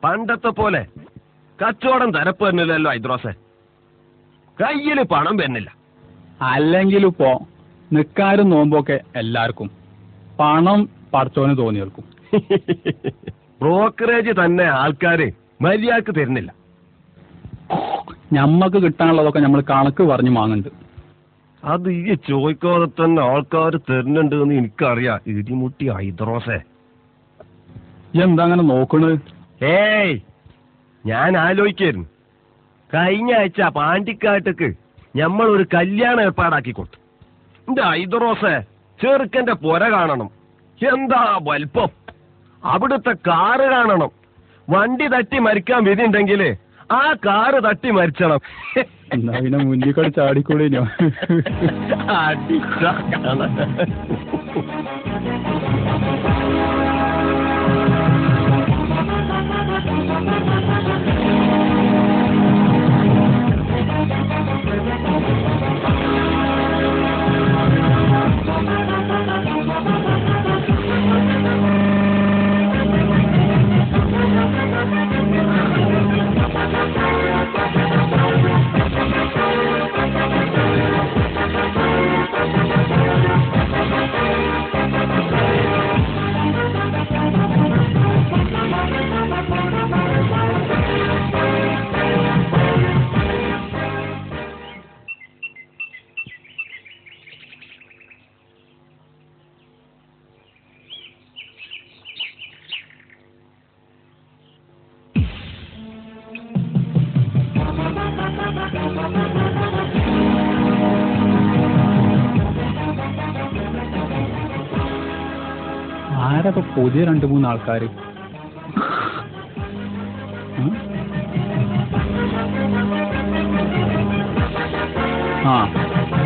പണ്ടത്തെ പോലെ കച്ചവടം തരപ്പ് തന്നില്ലല്ലോ ഐദ്രോസെ. കയ്യില് പണം വരുന്നില്ല. അല്ലെങ്കിലും ഇപ്പോ നിക്കാരും നോമ്പൊക്കെ എല്ലാവർക്കും പണം പടച്ചോന് തോന്നിയേർക്കും. ബ്രോക്കറേജ് തന്നെ ആൾക്കാര് മര്യാദക്ക് തരുന്നില്ല. ഞമ്മക്ക് കിട്ടാനുള്ളതൊക്കെ നമ്മൾ കണക്ക് പറഞ്ഞു വാങ്ങുന്നുണ്ട്. അത് ഈ ചോദിക്കാതെ തന്നെ ആൾക്കാർ തരുന്നുണ്ട് എന്ന് എനിക്കറിയാം. ഇടിമുട്ടി ഐദ്രോസെ. എന്താ അങ്ങനെ നോക്കണത്? ഏയ്, ഞാൻ ആലോചിക്കായിരുന്നു. കഴിഞ്ഞ ആഴ്ച പാണ്ടിക്കാട്ടേക്ക് നമ്മൾ ഒരു കല്യാണം ഏർപ്പാടാക്കി കൊടുത്തു. എന്റെ ഐദ്രോസെ, ചെറുക്കന്റെ പുര കാണണം. എന്താ വലുപ്പം! അവിടുത്തെ കാറ് കാണണം. വണ്ടി തട്ടി മരിക്കാൻ വിധിയുണ്ടെങ്കിൽ ആ കാറ് തട്ടി മരിച്ചണം. എന്നാ പിന്നെ മുന്നിക്കടി ചാടിക്കൂടിനോ? ആരൊക്കെ പുതിയ 2-3 ആൾക്കാര്? ആ,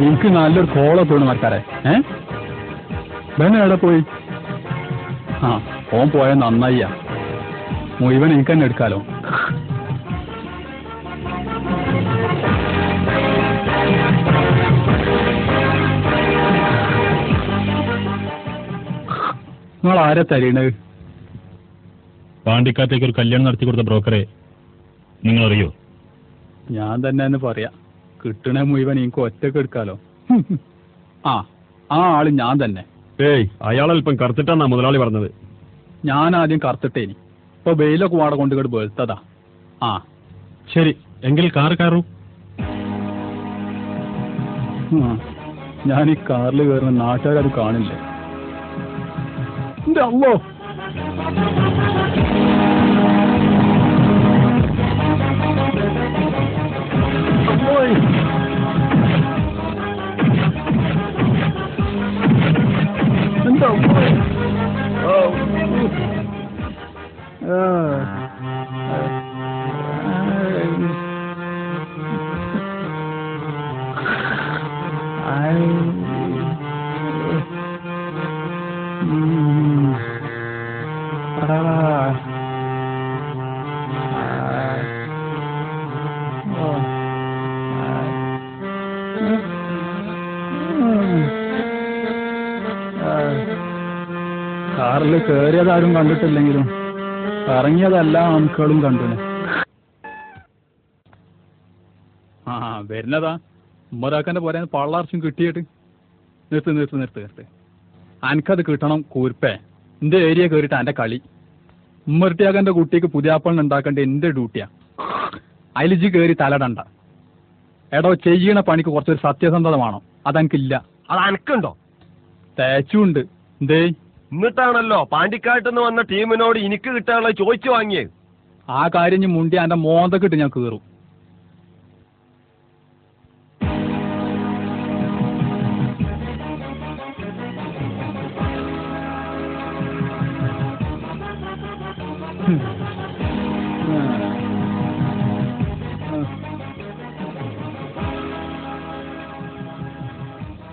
എനിക്ക് നല്ലൊരു കോളൊക്കെ വേണം ആൾക്കാരെ. എവിടെ പോയി? ആ, ഓൻ പോയാൽ നന്നായിയാ. മുഴുവൻ എനിക്ക് തന്നെ എടുക്കാലോ. നിങ്ങൾ ആരെ തരീണത്? പാണ്ടിക്കാട്ടേക്ക് ഒരു കല്യാണം നടത്തി കൊടുത്ത ബ്രോക്കറെ നിങ്ങൾ അറിയോ? ഞാൻ തന്നെ എന്ന് പറയാ. കിട്ടണ മുഴുവൻ എനിക്ക് ഒറ്റക്ക് എടുക്കാലോ. ആ ആള് ഞാൻ തന്നെ. ഏയ്, അയാളല്പം കറുത്തിട്ടാന്നാ മുതലാളി പറഞ്ഞത്. ഞാൻ ആദ്യം കറുത്തിട്ടേനി. ഇപ്പൊ വെയിലൊക്കെ വാട കൊണ്ടുകൊണ്ട് വെളുത്തതാ. ആ ശരി, എങ്കിൽ കാർ കയറൂ. ഞാൻ ഈ കാറിൽ കയറുന്ന നാട്ടുകാരത് കാണില്ലേ? എന്റെ അമ്മോ! എന്താ കാറിൽ കയറിയതാരും കണ്ടിട്ടില്ലെങ്കിലും ഇറങ്ങിയതെല്ലാ ആൺകളും കണ്ടിന്. ആ വരുന്നതാ ഉമ്മറാക്കന്റെ പോരാ പള്ളാർച്ചും കിട്ടിയിട്ട്. നിർത്ത്. അനക്കത് കിട്ടണം കൂർപ്പേ. എന്റെ ഏരിയ കയറിയിട്ട് എന്റെ കളി. ഉമ്മർട്ടിയാക്കന്റെ കുട്ടിക്ക് പുതിയാപ്പണ്ണ ഉണ്ടാക്കേണ്ട എന്റെ ഡ്യൂട്ടിയാ. അലിജി കയറി തലടണ്ട. എടോ, ചെയ്യണ പണിക്ക് കുറച്ചൊരു സത്യസന്ധത വേണം. അതെനിക്കില്ല. അത് അനക്കുണ്ടോ? തേച്ചുണ്ട്. എന്തേ? എന്നിട്ടാണല്ലോ പാണ്ടിക്കാട്ടിന്ന് വന്ന ടീമിനോട് എനിക്ക് കിട്ടാനുള്ള ചോദിച്ചു വാങ്ങിയത്. ആ കാര്യം മുണ്ടി എന്റെ മോന്തക്കിട്ട് ഞാൻ കീറും.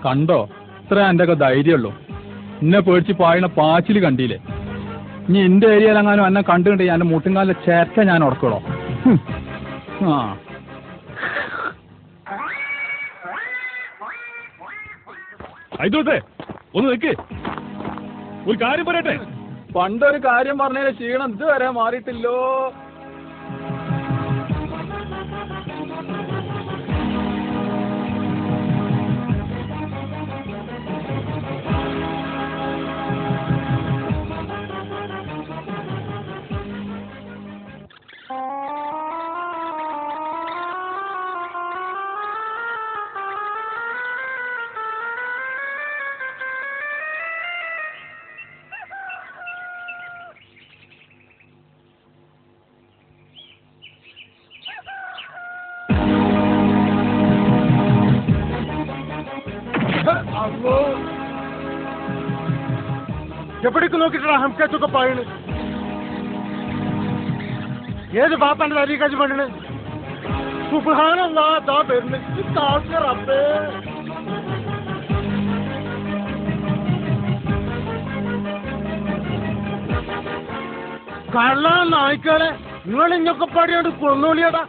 കണ്ടോ, ഇത്ര എന്റെ ഒക്കെ ധൈര്യമുള്ളൂ. എന്നെ പേടിച്ച് പായണ പാച്ചില് കണ്ടില്ലേ? ഇനി എന്റെ ഏരിയയിലെങ്ങാനും എന്നെ കണ്ടുകൊണ്ട് എന്റെ മുട്ടുംകാലിലെ ചേർച്ച ഞാൻ ഉടക്കണോ? ആ ഐദ്രോസേ, ഒന്ന് നിൽക്ക്, ഒരു കാര്യം പറയട്ടെ. പണ്ടൊരു കാര്യം പറഞ്ഞതിന് ക്ഷീണം ഇതുവരെ മാറിയിട്ടില്ലോ. എവിടേക്ക് നോക്കിട്ടാ ഹംസൊക്കെ പായണ്? ഏത് ബാപ്പാന്റെ തരീക്കാച്ച് പണിണ്? സുബ്ഹാനല്ലാഹ്, ദാ വരുന്നു. റബ്ബേ, കള്ള നായ്ക്കളെ, നിങ്ങൾ ഇങ്ങൊക്കെ പാടിയോണ്ട് കൊന്നോളിയടാ.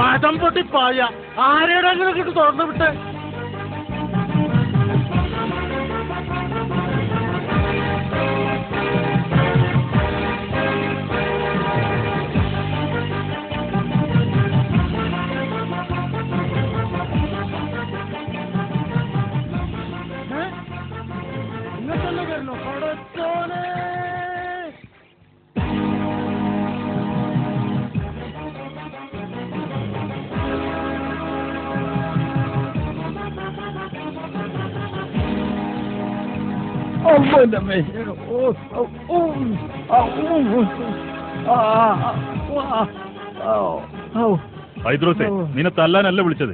മതം പൊട്ടി പായ ആരെയുടെ അങ്ങനെ കിട്ടി തുറന്നു വിട്ടേ? ഇങ്ങോട്ടല്ലേ വരുന്നു പടച്ചോനെ. ഹൈദ്രോസേ, നിന്നെ തല്ലാനല്ല വിളിച്ചത്.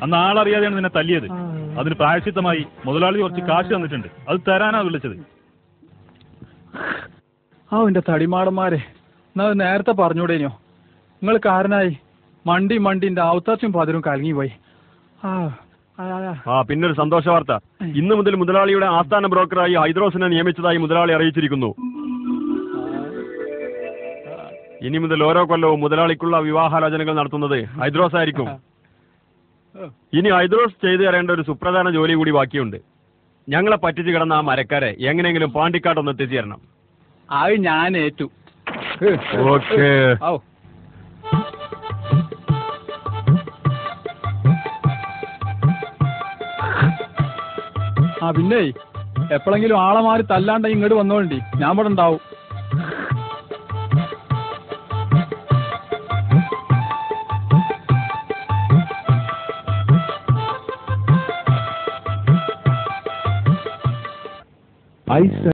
അന്ന് ആളറിയാതെയാണ് നിന്നെ തല്ലിയത്. അതിന് പ്രായശ്ചിത്തമായി മുതലാളി കുറച്ച് കാശ് തന്നിട്ടുണ്ട്, അത് തരാനാ വിളിച്ചത്. എന്റെ തടിമാടന്മാരെ, എന്നാ നേരത്തെ പറഞ്ഞൂടേനോ? നിങ്ങൾ കാരനായി മണ്ടിന്റെ ഔത്തർച്ചും പതിരും കലങ്ങിപ്പോയി. പിന്നൊരു സന്തോഷ വാർത്ത. ഇന്നു മുതൽ മുതലാളിയുടെ ആസ്ഥാന ബ്രോക്കറായി ഹൈദ്രോസിനെ നിയമിച്ചതായി മുതലാളി അറിയിച്ചിരിക്കുന്നു. ഇനി മുതൽ ഓരോ കൊല്ലവും മുതലാളിക്കുള്ള വിവാഹാലോചനകൾ നടത്തുന്നത് ഹൈദ്രോസ് ആയിരിക്കും. ഇനി ഹൈദ്രോസ് ചെയ്തു തരേണ്ട ഒരു സുപ്രധാന ജോലി കൂടി ബാക്കിയുണ്ട്. ഞങ്ങളെ പറ്റിച്ചു കിടന്ന ആ മരക്കാരെ എങ്ങനെയെങ്കിലും പാണ്ടിക്കാട്ടൊന്ന് എത്തിച്ചു തരണം. അത് ഞാൻ ഏറ്റു. ഓക്കേ. പിന്നെ എപ്പോഴെങ്കിലും ആളെ മാറി തല്ലാണ്ട് ഇങ്ങോട്ട് വന്നോണ്ടി, ഞാൻ ഇവിടെ ഉണ്ടാവും. I